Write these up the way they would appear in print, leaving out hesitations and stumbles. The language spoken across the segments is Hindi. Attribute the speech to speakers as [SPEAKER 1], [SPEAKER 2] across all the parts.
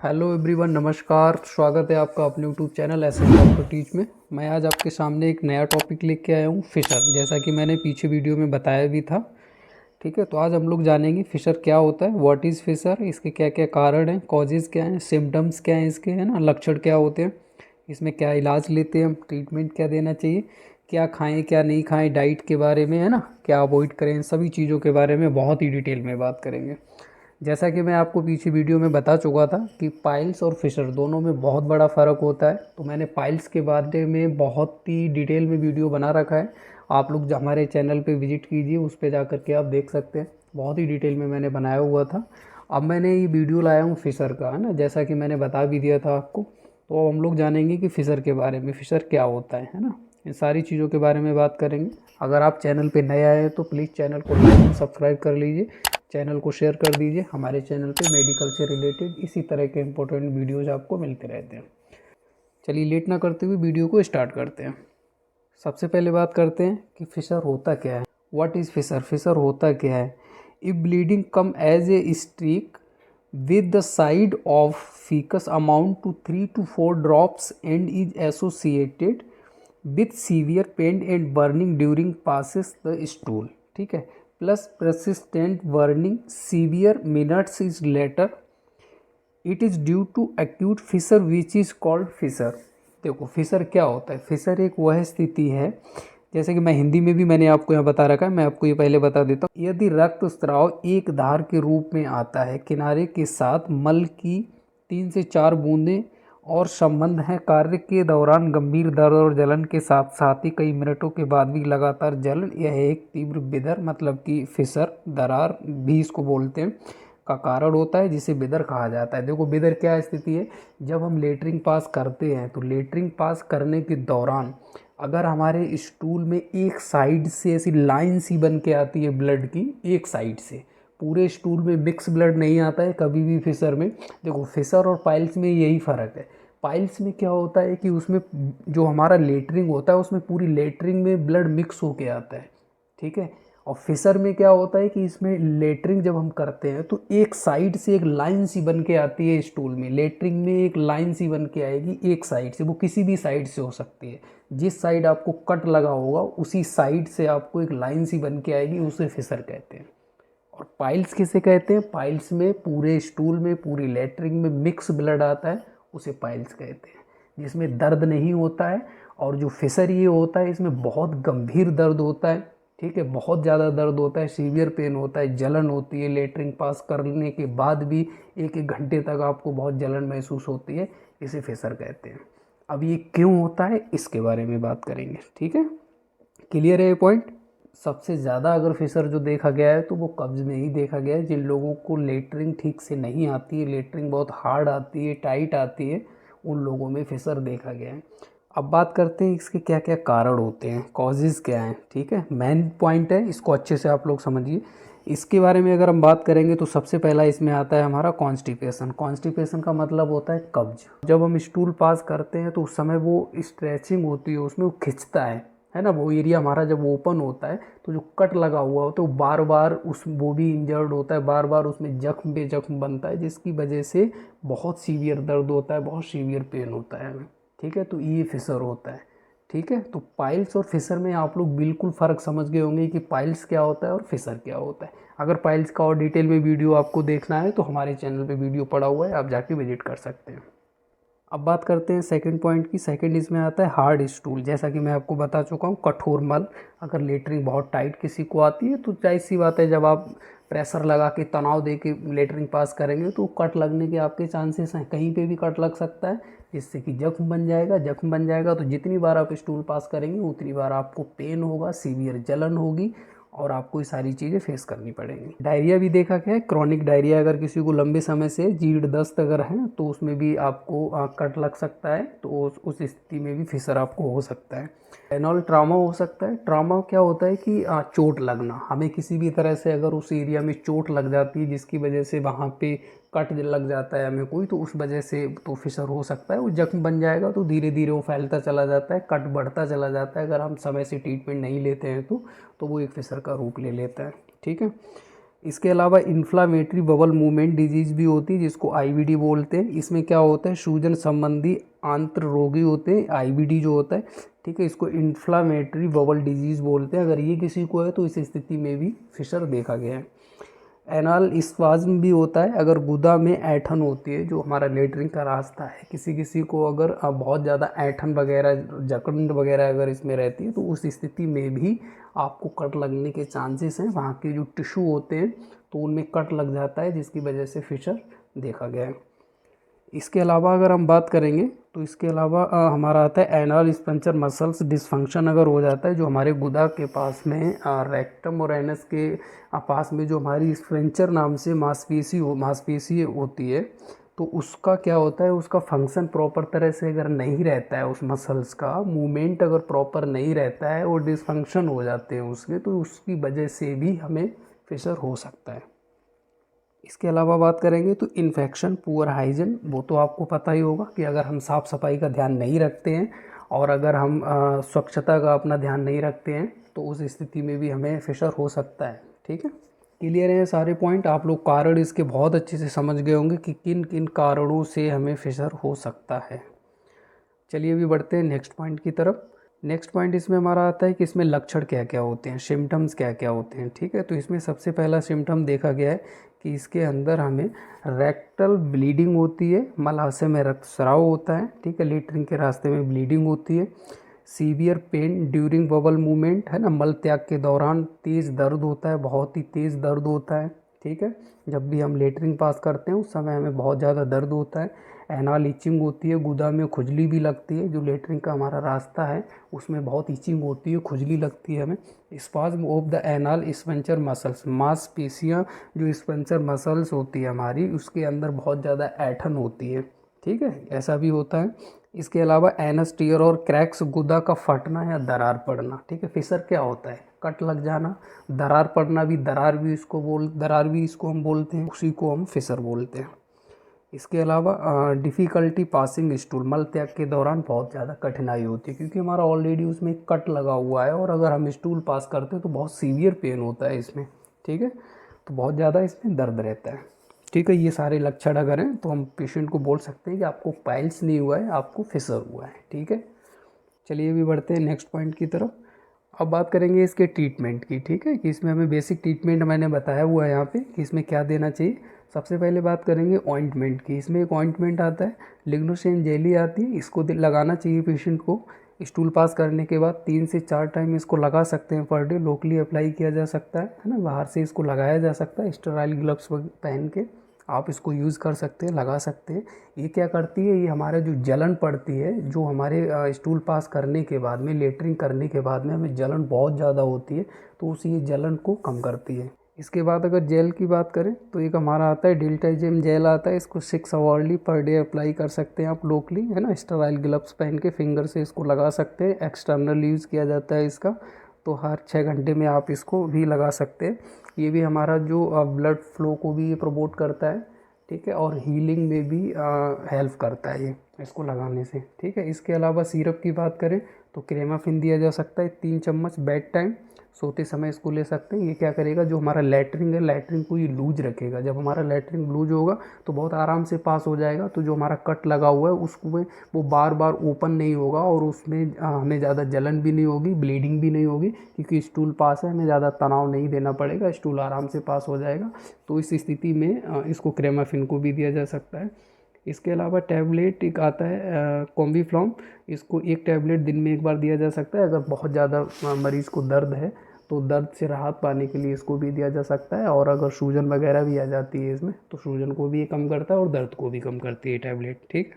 [SPEAKER 1] हेलो एवरीवन, नमस्कार। स्वागत है आपका अपने YouTube channel SS doctor teach में। मैं आज आपके सामने एक नया टॉपिक लेके आया हूँ, फिशर। जैसा कि मैंने पीछे वीडियो में बताया भी था। ठीक है, तो आज हम लोग जानेंगे फिशर क्या होता है, व्हाट इज़ फिशर, इसके क्या क्या कारण हैं, कॉजेज़ क्या हैं, सिम्टम्स क्या हैं इसके, है ना, लक्षण क्या होते हैं, इसमें क्या इलाज लेते हैं हम, ट्रीटमेंट क्या देना चाहिए, क्या खाएं क्या नहीं खाएं, डाइट के बारे में, है ना, क्या अवॉइड करें, इन सभी चीज़ों के बारे में बहुत ही डिटेल में बात करेंगे। जैसा कि मैं आपको पीछे वीडियो में बता चुका था कि पाइल्स और फिशर दोनों में बहुत बड़ा फ़र्क होता है, तो मैंने पाइल्स के बारे में बहुत ही डिटेल में वीडियो बना रखा है। आप लोग हमारे चैनल पे विजिट कीजिए, उस पर जा कर के आप देख सकते हैं, बहुत ही डिटेल में मैंने बनाया हुआ था। अब मैंने ये वीडियो लाया हूँ फिशर का, है ना, जैसा कि मैंने बता भी दिया था आपको। तो अब हम लोग जानेंगे कि फिशर के बारे में, फिशर क्या होता है ना, इन सारी चीज़ों के बारे में बात करेंगे। अगर आप चैनल पे नए आए हैं तो प्लीज़ चैनल को लाइक सब्सक्राइब कर लीजिए, चैनल को शेयर कर दीजिए। हमारे चैनल पे मेडिकल से रिलेटेड इसी तरह के इंपॉर्टेंट वीडियोज़ आपको मिलते रहते हैं। चलिए लेट ना करते हुए वीडियो को स्टार्ट करते हैं। सबसे पहले बात करते हैं कि फिशर होता क्या है। व्हाट इज़ फिशर, फिशर होता क्या है। If bleeding come as a streak with the side of fecus amount to 3 to 4 drops and is associated with severe pain and burning during passes the stool। ठीक है, plus persistent burning severe minutes is later, it is due to acute fissure which is called fissure. देखो फिशर क्या होता है। फिशर एक वह स्थिति है, जैसे कि मैं हिंदी में भी मैंने आपको यहाँ बता रखा है, मैं आपको ये पहले बता देता हूँ। यदि रक्तस्राव एक धार के रूप में आता है, किनारे के साथ मल की 3 से 4 बूंदें और संबंध है कार्य के दौरान गंभीर दर्द और जलन के साथ साथ ही कई मिनटों के बाद भी लगातार जलन, यह एक तीव्र बिदर मतलब कि फिशर, दरार भी इसको बोलते हैं, का कारण होता है, जिसे बिदर कहा जाता है। देखो बिदर क्या स्थिति है, जब हम लेटरिन पास करते हैं तो लेटरिन पास करने के दौरान अगर हमारे स्टूल में एक साइड से ऐसी लाइन सी बन के आती है ब्लड की, एक साइड से, पूरे स्टूल में मिक्स ब्लड नहीं आता है कभी भी फिशर में। देखो फिशर और पाइल्स में यही फ़र्क है। पाइल्स में क्या होता है कि उसमें जो हमारा लेटरिंग होता है उसमें पूरी लेटरिंग में ब्लड मिक्स होके आता है। ठीक है, और फिशर में क्या होता है कि इसमें लेटरिंग जब हम करते हैं तो एक साइड से एक लाइन सी बन के आती है स्टूल में, लेटरिंग में एक लाइन सी बन के आएगी एक साइड से, वो किसी भी साइड से हो सकती है। जिस साइड आपको कट लगा होगा उसी साइड से आपको एक लाइन सी बन के आएगी, उसे फिशर कहते हैं। और पाइल्स किसे कहते हैं, पाइल्स में पूरे स्टूल में पूरी लेटरिंग में मिक्स ब्लड आता है, उसे पाइल्स कहते हैं, जिसमें दर्द नहीं होता है। और जो फिशर ये होता है इसमें बहुत गंभीर दर्द होता है। ठीक है, बहुत ज़्यादा दर्द होता है, सीवियर पेन होता है, जलन होती है, लेटरिंग पास करने के बाद भी 1-1 घंटे तक आपको बहुत जलन महसूस होती है, इसे फिशर कहते हैं। अब ये क्यों होता है इसके बारे में बात करेंगे। ठीक है, क्लियर है ये पॉइंट। सबसे ज़्यादा अगर फिशर जो देखा गया है तो वो कब्ज़ में ही देखा गया है। जिन लोगों को लेटरिंग ठीक से नहीं आती है, लेटरिंग बहुत हार्ड आती है, टाइट आती है, उन लोगों में फिशर देखा गया है। अब बात करते हैं इसके क्या क्या कारण होते हैं, कॉजेज़ क्या हैं। ठीक है, मेन पॉइंट है, इसको अच्छे से आप लोग समझिए। इसके बारे में अगर हम बात करेंगे तो सबसे पहला इसमें आता है हमारा कॉन्स्टिपेशन। कॉन्स्टिपेशन का मतलब होता है कब्ज। जब हम स्टूल पास करते हैं तो उस समय वो स्ट्रेचिंग होती है, उसमें वो खिंचता है ना, वो एरिया हमारा जब ओपन होता है तो जो कट लगा हुआ होता है वो बार बार उस वो भी इंजर्ड होता है, बार बार उसमें जख्म पे जख्म बनता है, जिसकी वजह से बहुत सीवियर दर्द होता है, बहुत सीवियर पेन होता है हमें। ठीक है, तो ये फिशर होता है। ठीक है, तो पाइल्स और फिशर में आप लोग बिल्कुल फ़र्क समझ गए होंगे कि पाइल्स क्या होता है और फिशर क्या होता है। अगर पाइल्स का और डिटेल में वीडियो आपको देखना है तो हमारे चैनल पे वीडियो पड़ा हुआ है, आप जाके विजिट कर सकते हैं। अब बात करते हैं सेकंड पॉइंट की। सेकंड इसमें आता है हार्ड स्टूल। जैसा कि मैं आपको बता चुका हूँ, कठोर मल। अगर लेटरिंग बहुत टाइट किसी को आती है तो जाहिर सी बात है, जब आप प्रेशर लगा के तनाव दे के लेटरिंग पास करेंगे तो कट लगने के आपके चांसेस हैं, कहीं पे भी कट लग सकता है, जिससे कि जख्म बन जाएगा। जख्म बन जाएगा तो जितनी बार आप स्टूल पास करेंगे उतनी बार आपको पेन होगा, सीवियर जलन होगी और आपको ये सारी चीज़ें फेस करनी पड़ेंगी। डायरिया भी देखा गया है, क्रॉनिक डायरिया अगर किसी को लंबे समय से जीर्ण दस्त अगर है तो उसमें भी आपको कट लग सकता है, तो उस स्थिति में भी फिशर आपको हो सकता है। रेनॉल ट्रामा हो सकता है। ट्रामा क्या होता है कि चोट लगना, हमें किसी भी तरह से अगर उस एरिया में चोट लग जाती है जिसकी वजह से वहाँ पे कट लग जाता है हमें कोई, तो उस वजह से तो फिशर हो सकता है। वो जख्म बन जाएगा तो धीरे धीरे वो फैलता चला जाता है, कट बढ़ता चला जाता है। अगर हम समय से ट्रीटमेंट नहीं लेते हैं तो वो एक फिशर का रूप ले लेता है। ठीक है, इसके अलावा इन्फ्लामेटरी बबल मूवमेंट डिजीज़ भी होती है जिसको आईबीडी बोलते हैं। इसमें क्या होता है, सूजन संबंधी आंत्र रोगी होते हैं, आईबीडी जो होता है, ठीक है, इसको इन्फ्लामेटरी बबल डिजीज़ बोलते हैं। अगर ये किसी को है तो इस स्थिति में भी फिशर देखा गया है। एनाल स्पाज्म भी होता है अगर गुदा में ऐंठन होती है, जो हमारा लेटरिन का रास्ता है, किसी किसी को अगर बहुत ज़्यादा ऐंठन वगैरह जकड़न वगैरह अगर इसमें रहती है तो उस स्थिति में भी आपको कट लगने के चांसेस हैं। वहाँ के जो टिश्यू होते हैं तो उनमें कट लग जाता है, जिसकी वजह से फिशर देखा गया है। इसके अलावा अगर हम बात करेंगे तो इसके अलावा हमारा आता है एनल स्पेंसर मसल्स डिसफंक्शन अगर हो जाता है, जो हमारे गुदा के पास में रेक्टम और एनस के पास में जो हमारी स्पेंसर नाम से मांसपेशी होती है, तो उसका क्या होता है, उसका फंक्शन प्रॉपर तरह से अगर नहीं रहता है, उस मसल्स का मूवमेंट अगर प्रॉपर नहीं रहता है और डिसफंक्शन हो जाते हैं उसके, तो उसकी वजह से भी हमें फिशर हो सकता है। इसके अलावा बात करेंगे तो इन्फेक्शन, पुअर हाइजीन, वो तो आपको पता ही होगा कि अगर हम साफ़ सफाई का ध्यान नहीं रखते हैं और अगर हम स्वच्छता का अपना ध्यान नहीं रखते हैं तो उस स्थिति में भी हमें फिशर हो सकता है। ठीक है, क्लियर है सारे पॉइंट। आप लोग कारण इसके बहुत अच्छे से समझ गए होंगे कि किन किन कारणों से हमें फिशर हो सकता है। चलिए अभी बढ़ते हैं नेक्स्ट पॉइंट की तरफ। नेक्स्ट पॉइंट इसमें हमारा आता है कि इसमें लक्षण क्या क्या होते हैं, सिम्टम्स क्या क्या होते हैं। ठीक है, तो इसमें सबसे पहला सिम्टम देखा गया है कि इसके अंदर हमें रेक्टल ब्लीडिंग होती है, मलाशय में रक्तस्राव होता है, ठीक है, लेटरिन के रास्ते में ब्लीडिंग होती है। Severe pain during bubble movement, है ना, मल त्याग के दौरान तेज़ दर्द होता है, बहुत ही तेज़ दर्द होता है। ठीक है, जब भी हम लेटरिन पास करते हैं उस समय हमें बहुत ज़्यादा दर्द होता है। एनाल इचिंग होती है, गुदा में खुजली भी लगती है, जो लेटरिन का हमारा रास्ता है उसमें बहुत इचिंग होती है, खुजली लगती है हमें। Spasm of the anal Spencer muscles, मांसपेशियाँ जो स्पेंसर मसल्स होती है हमारी, उसके अंदर बहुत ज़्यादा ऐंठन होती है। ठीक है, ऐसा भी होता है। इसके अलावा एनस टीयर और क्रैक्स, गुदा का फटना या दरार पड़ना। ठीक है, फिशर क्या होता है, कट लग जाना, दरार पड़ना भी, दरार भी इसको हम बोलते हैं, उसी को हम फिशर बोलते हैं। इसके अलावा डिफ़िकल्टी पासिंग स्टूल, मल त्याग के दौरान बहुत ज़्यादा कठिनाई होती है क्योंकि हमारा ऑलरेडी उसमें कट लगा हुआ है और अगर हम स्टूल पास करते हैं तो बहुत सीवियर पेन होता है इसमें। ठीक है, तो बहुत ज़्यादा इसमें दर्द रहता है। ठीक है, ये सारे लक्षण अगर हैं तो हम पेशेंट को बोल सकते हैं कि आपको पाइल्स नहीं हुआ है, आपको फिशर हुआ है। ठीक है, चलिए अभी बढ़ते हैं नेक्स्ट पॉइंट की तरफ। अब बात करेंगे इसके ट्रीटमेंट की। ठीक है, कि इसमें हमें बेसिक ट्रीटमेंट मैंने बताया हुआ है यहाँ पे कि इसमें क्या देना चाहिए। सबसे पहले बात करेंगे ऑइंटमेंट की। इसमें एक ऑइंटमेंट आता है, लिग्नोसेन जेली आती है, इसको लगाना चाहिए पेशेंट को स्टूल पास करने के बाद 3 से 4 टाइम इसको लगा सकते हैं पर डे। लोकली अप्लाई किया जा सकता है ना, बाहर से इसको लगाया जा सकता है, स्टेराइल ग्लव्स पहन के आप इसको यूज़ कर सकते हैं, लगा सकते हैं। ये क्या करती है, ये हमारे जो जलन पड़ती है, जो हमारे स्टूल पास करने के बाद में, लेटरिंग करने के बाद में हमें जलन बहुत ज़्यादा होती है, तो उस ये जलन को कम करती है। इसके बाद अगर जेल की बात करें तो एक हमारा आता है डिल्टाजिम जेल आता है, इसको 6 आवर्ली पर डे अप्लाई कर सकते हैं आप लोकली, है ना, स्टेराइल ग्लव्स पहन के फिंगर से इसको लगा सकते हैं। एक्सटर्नल यूज़ किया जाता है इसका, तो हर 6 घंटे में आप इसको भी लगा सकते हैं। ये भी हमारा जो ब्लड फ्लो को भी ये प्रमोट करता है। ठीक है, और हीलिंग में भी हेल्प करता है ये इसको लगाने से। ठीक है, इसके अलावा सिरप की बात करें तो क्रेमाफिन दिया जा सकता है 3 चम्मच बेड टाइम, सोते समय इसको ले सकते हैं। ये क्या करेगा, जो हमारा लैटरिन है, लैटरिन को ये लूज रखेगा। जब हमारा लैटरिन लूज होगा तो बहुत आराम से पास हो जाएगा, तो जो हमारा कट लगा हुआ है उसमें वो बार बार ओपन नहीं होगा और उसमें हमें ज़्यादा जलन भी नहीं होगी, ब्लीडिंग भी नहीं होगी, क्योंकि स्टूल पास है, हमें ज़्यादा तनाव नहीं देना पड़ेगा, स्टूल आराम से पास हो जाएगा। तो इस स्थिति में इसको क्रेमाफिन को भी दिया जा सकता है। इसके अलावा टैबलेट एक आता है कॉम्बीफ्लॉम, इसको 1 टैबलेट दिन में 1 बार दिया जा सकता है। अगर बहुत ज़्यादा मरीज़ को दर्द है तो दर्द से राहत पाने के लिए इसको भी दिया जा सकता है, और अगर सूजन वगैरह भी आ जाती है इसमें तो सूजन को भी ये कम करता है और दर्द को भी कम करती है टैबलेट। ठीक,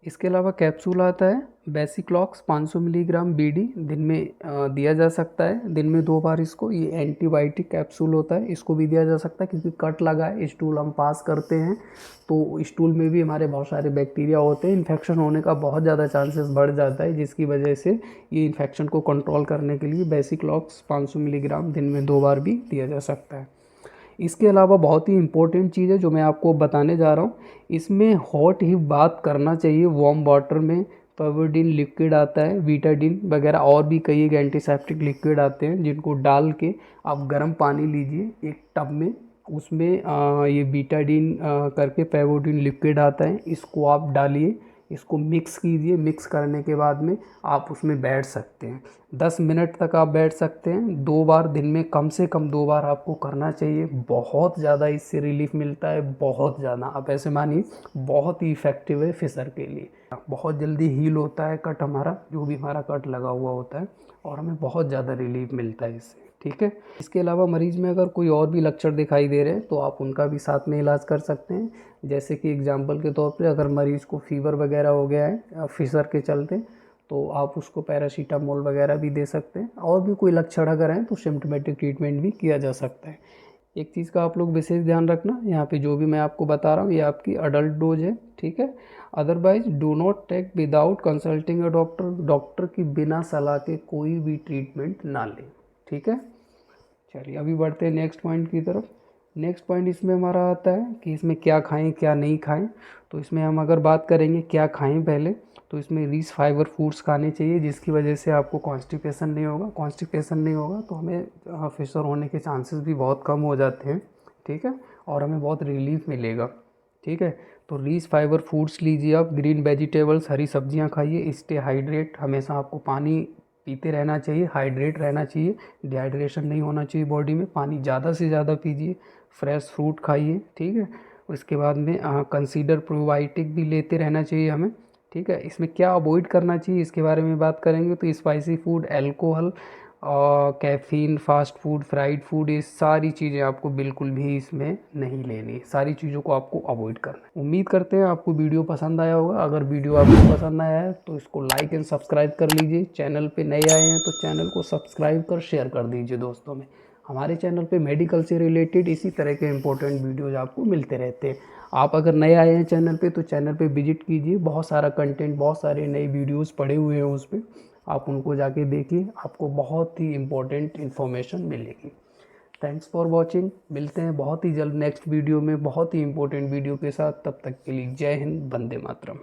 [SPEAKER 1] इसके अलावा कैप्सूल आता है बेसिक्लॉक्स 500 मिलीग्राम बीडी, दिन में दिया जा सकता है, दिन में 2 बार इसको। ये एंटीबायोटिक कैप्सूल होता है, इसको भी दिया जा सकता है क्योंकि कट लगा है, स्टूल हम पास करते हैं तो स्टूल में भी हमारे बहुत सारे बैक्टीरिया होते हैं, इन्फेक्शन होने का बहुत ज़्यादा चांसेस बढ़ जाता है, जिसकी वजह से ये इन्फेक्शन को कंट्रोल करने के लिए बेसिक्लॉक्स 500 मिलीग्राम दिन में 2 बार भी दिया जा सकता है। इसके अलावा बहुत ही इम्पोर्टेंट चीज़ है जो मैं आपको बताने जा रहा हूँ, इसमें हॉट ही बात करना चाहिए वार्म वाटर में। पेविडिन लिक्विड आता है, बीटाडिन वगैरह और भी कई एक एंटीसेप्टिक लिक्विड आते हैं, जिनको डाल के आप गर्म पानी लीजिए एक टब में उसमें ये बीटाडीन करके पेवोडिन लिक्विड आता है, इसको आप डालिए, इसको मिक्स कीजिए। मिक्स करने के बाद में आप उसमें बैठ सकते हैं, 10 मिनट तक आप बैठ सकते हैं। 2 बार दिन में, कम से कम 2 बार आपको करना चाहिए। बहुत ज़्यादा इससे रिलीफ मिलता है, बहुत ज़्यादा। आप ऐसे मानिए बहुत ही इफ़ेक्टिव है फिशर के लिए। बहुत जल्दी हील होता है कट हमारा, जो भी हमारा कट लगा हुआ होता है, और हमें बहुत ज़्यादा रिलीफ मिलता है इससे। ठीक है। इसके अलावा मरीज़ में अगर कोई और भी लक्षण दिखाई दे रहे हैं तो आप उनका भी साथ में इलाज कर सकते हैं। जैसे कि एग्जांपल के तौर पे अगर मरीज़ को फीवर वगैरह हो गया है फिशर के चलते, तो आप उसको पैरासीटामोल वगैरह भी दे सकते हैं। और भी कोई लक्षण अगर हैं तो सिम्प्टोमेटिक ट्रीटमेंट भी किया जा सकता है। एक चीज़ का आप लोग विशेष ध्यान रखना, यहाँ पे जो भी मैं आपको बता रहा हूँ ये आपकी अडल्ट डोज है। ठीक है। Otherwise do not take without consulting a doctor. Doctor की बिना सलाह के कोई भी ट्रीटमेंट ना लें। ठीक है। चलिए अभी बढ़ते हैं नेक्स्ट पॉइंट की तरफ। नेक्स्ट पॉइंट इसमें हमारा आता है कि इसमें क्या खाएं क्या नहीं खाएं। तो इसमें हम अगर बात करेंगे क्या खाएं पहले, तो इसमें रिच फाइबर फूड्स खाने चाहिए, जिसकी वजह से आपको कॉन्स्टिपेशन नहीं होगा। कॉन्स्टिपेशन नहीं होगा तो हमें फिशर होने के चांसेस भी बहुत कम हो जाते हैं। ठीक है। और हमें बहुत रिलीफ मिलेगा। ठीक है। तो रिच फाइबर फूड्स लीजिए आप, ग्रीन वेजिटेबल्स, हरी सब्जियां खाइए, स्टे हाइड्रेट। हमेशा आपको पानी पीते रहना चाहिए, हाइड्रेट रहना चाहिए, डिहाइड्रेशन नहीं होना चाहिए बॉडी में। पानी ज़्यादा से ज़्यादा पीजिए, फ्रेश फ्रूट खाइए। ठीक है। उसके बाद में कंसीडर प्रोबायोटिक भी लेते रहना चाहिए हमें। ठीक है। इसमें क्या अवॉइड करना चाहिए इसके बारे में बात करेंगे तो spicy food, alcohol, caffeine, fast food, fried food, ये सारी चीज़ें आपको बिल्कुल भी इसमें नहीं लेनी। सारी चीज़ों को आपको अवॉइड करना है। उम्मीद करते हैं आपको वीडियो पसंद आया होगा। अगर वीडियो आपको पसंद आया है तो इसको लाइक एंड सब्सक्राइब कर लीजिए। चैनल पे नए आए हैं तो चैनल को सब्सक्राइब कर शेयर कर दीजिए दोस्तों में। हमारे चैनल पे मेडिकल से रिलेटेड इसी तरह के इंपॉर्टेंट वीडियोज़ आपको मिलते रहते हैं। आप अगर नए आए हैं चैनल पे तो चैनल पे विजिट कीजिए, बहुत सारा कंटेंट, बहुत सारे नए वीडियोज़ पड़े हुए हैं उस पर, आप उनको जाके देखिए, आपको बहुत ही इम्पोर्टेंट इन्फॉर्मेशन मिलेगी। Thanks for watching. मिलते हैं बहुत ही जल्द नेक्स्ट वीडियो में बहुत ही इम्पोर्टेंट वीडियो के साथ। तब तक के लिए जय हिंद, वंदे मातरम।